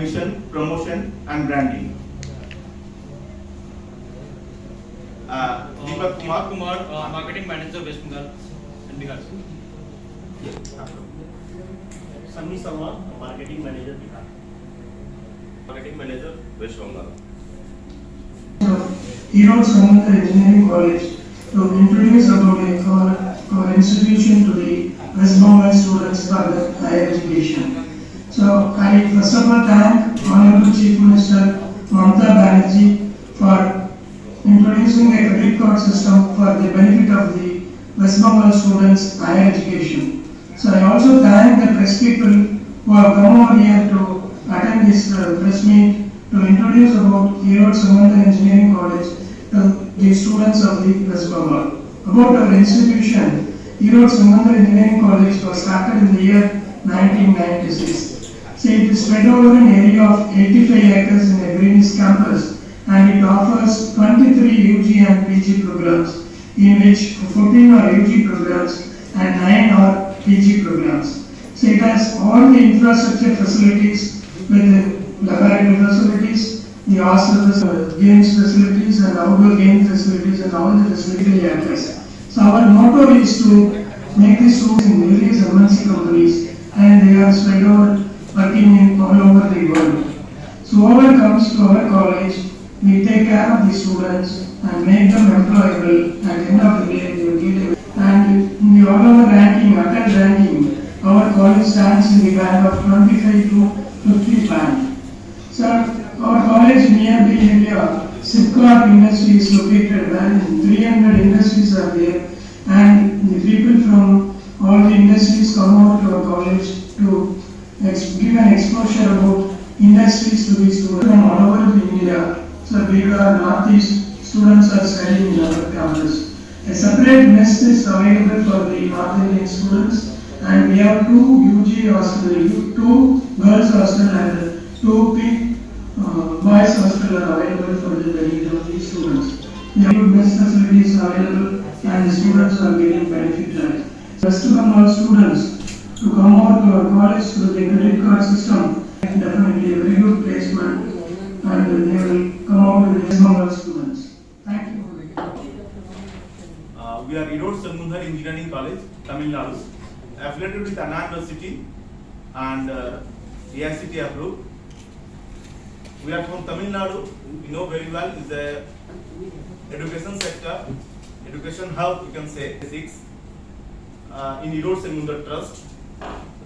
admission, promotion, and branding. Deepak Kumar, Marketing Manager, West Bengal and Bihar. Sunny Sarwan, Marketing Manager, Bihar. Marketing Manager, West Bengal. Erode Samantha Engineering College to introduce about our institution to the West Bengal students for the higher education. So I first of all thank Honorable Chief Minister Mamata Banerjee for introducing a credit card system for the benefit of the West Bengal students higher education. So I also thank the press people who have come over here to attend this press meet to introduce about Erode Samantha Engineering College to the students of the West Bengal. About our institution, Erode Samantha Engineering College was started in the year 1996. So it is spread over an area of 85 acres in a Greenwich campus, and it offers 23 UG and PG programs, in which 14 are UG programs and 9 are PG programs. So it has all the infrastructure facilities with the laboratory facilities, the hostel games facilities and outdoor game facilities and all the facilities address. So our motto is to make these schools in various MNC companies, and they are spread over working in all over the world. So whoever comes to our college, we take care of the students and make them employable. At the end of the day, they will get a, and in the all over ranking, attend ranking, our college stands in the band of 25 to 50 band. So our college near the area, Sipcraft industry is located, where 300 industries are there, and the people from all the industries come out to our college to give an exposure about industries to the students from all over the India. So Bihar, Northeast students are studying in our campus. A separate mess is available for the North Indian students, and we have 2 UG hostels, 2 girls hostel and 2 boys hostel are available for the needs of the students. The mess facilities are available, and the students are getting benefited. West Bengal students to come out to our college through the credit card system, definitely a very good placement, and they will come out with the West Bengal students. Thank you. We are Erode Samantha Engineering College, Tamil Nadu, affiliated with Anna University and AICT approved. We are from Tamil Nadu. We know very well is the education sector, education hub, you can say, in Erode Samantha Trust.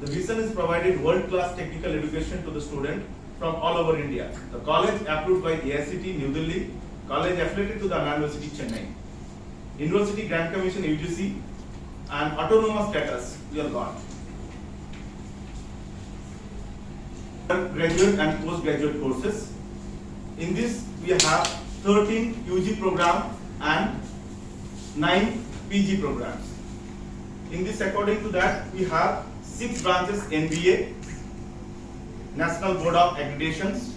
The vision is provided world-class technical education to the student from all over India. The college approved by AICT New Delhi, college affiliated to the Anna University Chennai. University Grant Commission UGC and autonomous status we have got. Graduate and postgraduate courses. In this we have 13 UG program and 9 PG programs. In this, according to that, we have 6 branches NBA, National Board of Accreditations,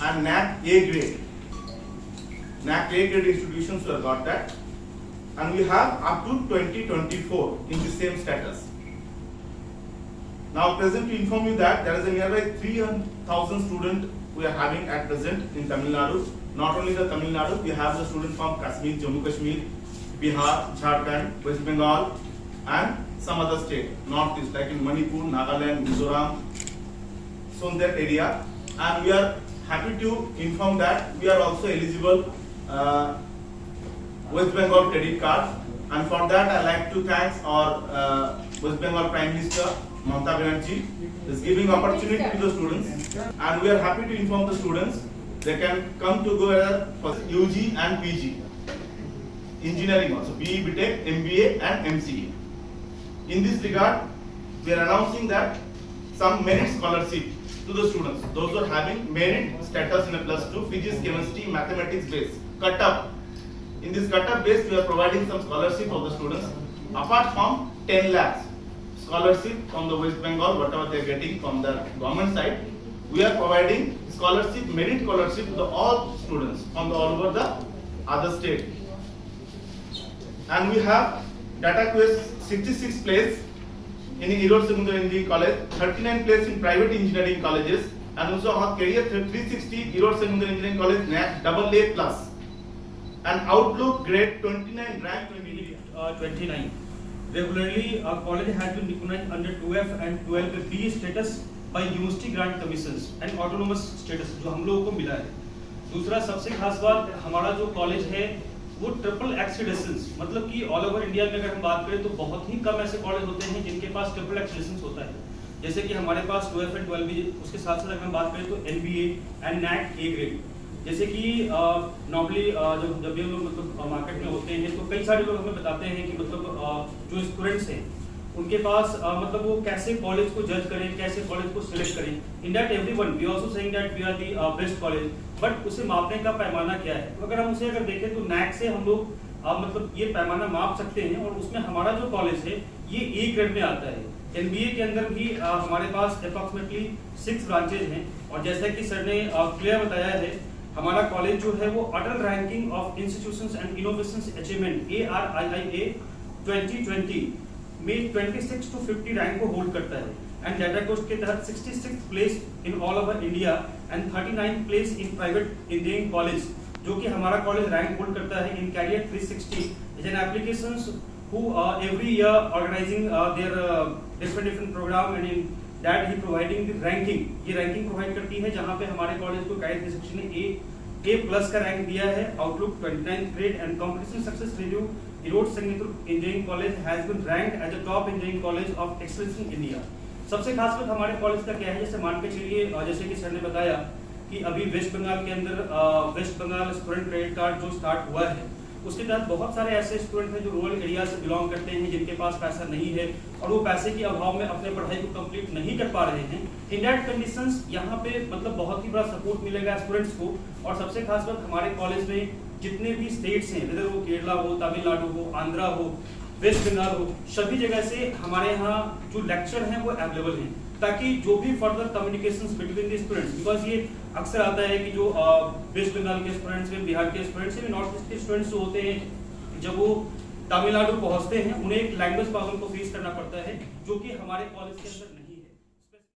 and NAC A grade. NAC A grade institutions we have got that. And we have up to 2024 in the same status. Now present to inform you that there is a nearby 3,000 students we are having at present in Tamil Nadu. Not only the Tamil Nadu, we have the students from Kashmir, Jammu Kashmir, Bihar, Jharkhand, West Bengal, and some other state, Northeast like in Manipur, Nagaland, Mizoram, so in that area. And we are happy to inform that we are also eligible West Bengal credit card, and for that I like to thank our West Bengal Prime Minister Mamata Banerjee is giving opportunity to the students, and we are happy to inform the students they can come together for UG and PG engineering also, BE, BTech, MBA and MCA. In this regard, we are announcing that some merit scholarship to the students, those who are having merit status in a +2 physics, chemistry, mathematics base cut up. In this cut-up base, we are providing some scholarship for the students. Apart from 10 lakhs scholarship from the West Bengal, whatever they are getting from the government side, we are providing scholarship, merit scholarship to all students from all over the other state. And we have data quiz 66 place in Erode Samantha Engineering College, 39 place in private engineering colleges, and also our career 360 Erode Secondary Engineering College NAC AA+, and Outlook grade 29 rank 29. Regularly, our college has been recognized under 2F and 12B status by University Grant Commissions and Autonomous status जो हम लोगों को मिला है. दूसरा सबसे खास बात, हमारा जो कॉलेज है वो ट्रिपल एक्सीडेंस, मतलब कि ऑल ओवर इंडिया में अगर हम बात करें तो बहुत ही कम ऐसे कॉलेज होते हैं जिनके पास ट्रिपल एक्सीडेंस होता है. जैसे कि हमारे पास 2F एंड 12B, उसके साथ साथ अगर हम बात करें तो NBA and NAC A grade. जैसे कि नॉर्मली जब भी हम लोग मतलब मार्केट में होते हैं तो कई सारे लोग हमें बताते हैं कि मतलब जो स्टूडेंट्स हैं उनके पास मतलब वो कैसे कॉलेज को जज करें, कैसे कॉलेज को सिलेक्ट करें. In that everyone we also saying that we are the best college, but उसे मापने का पैमाना क्या है. तो अगर हम उसे अगर देखें तो NAC से हम लोग मतलब ये पैमाना माप सकते हैं और उसमें हमारा जो कॉलेज है ये A ग्रेड में आता है. NBA के अंदर भी हमारे पास अप्रॉक्सीमेटली 6 ब्रांचेज हैं और जैसा कि सर ने क्लियर बताया है, हमारा कॉलेज जो है वो Atal ranking of institutions and innovations achievement ARIIA 2020 में 26 to 50 रैंक को होल्ड करता है एंड डाटा कोस्ट के तहत 66th place in all over India and 39th place in private engineering college, जो कि हमारा कॉलेज रैंक होल्ड करता है in career 360 is an applications who every year organizing their different program and in that he providing the ranking. ये ranking provide करती है जहाँ पे हमारे कॉलेज को कैरियर 360 ने A+ का रैंक दिया है. Outlook 29th grade and competition success review Erode Secondary Engineering College has been ranked as a top engineering college of excellence in India. सबसे खास बात हमारे कॉलेज का क्या है, जैसे मान के चलिए जैसे कि सर ने बताया कि अभी वेस्ट बंगाल के अंदर West Bengal student credit card जो स्टार्ट हुआ है उसके तहत बहुत सारे ऐसे स्टूडेंट हैं जो रूरल एरिया से बिलोंग करते हैं, जिनके पास पैसा नहीं है और वो पैसे के अभाव में अपने पढ़ाई को कंप्लीट नहीं कर पा रहे हैं. इन दैट कंडीशंस यहाँ पे मतलब बहुत ही बड़ा सपोर्ट मिलेगा स्टूडेंट्स को. और सबसे खास बात हमारे कॉलेज में जितने भी स्टेट्स हैं, वेदर वो केरला हो, तमिलनाडु हो, आंध्रा हो, वेस्ट बंगाल हो, सभी जगह से हमारे यहाँ जो लेक्चर हैं वो अवेलेबल हैं, ताकि जो भी further communications between the students, because ये अक्सर आता है कि जो वेस्ट बंगाल के स्टूडेंट्स हैं, बिहार के स्टूडेंट्स हैं, नॉर्थ ईस्ट के स्टूडेंट्स जो होते हैं, जब वो तमिलनाडु पहुंचते हैं उन्हें एक लैंग्वेज प्रॉब्लम को फेस करना पड़ता है जो कि हमारे कॉलेज के अंदर नहीं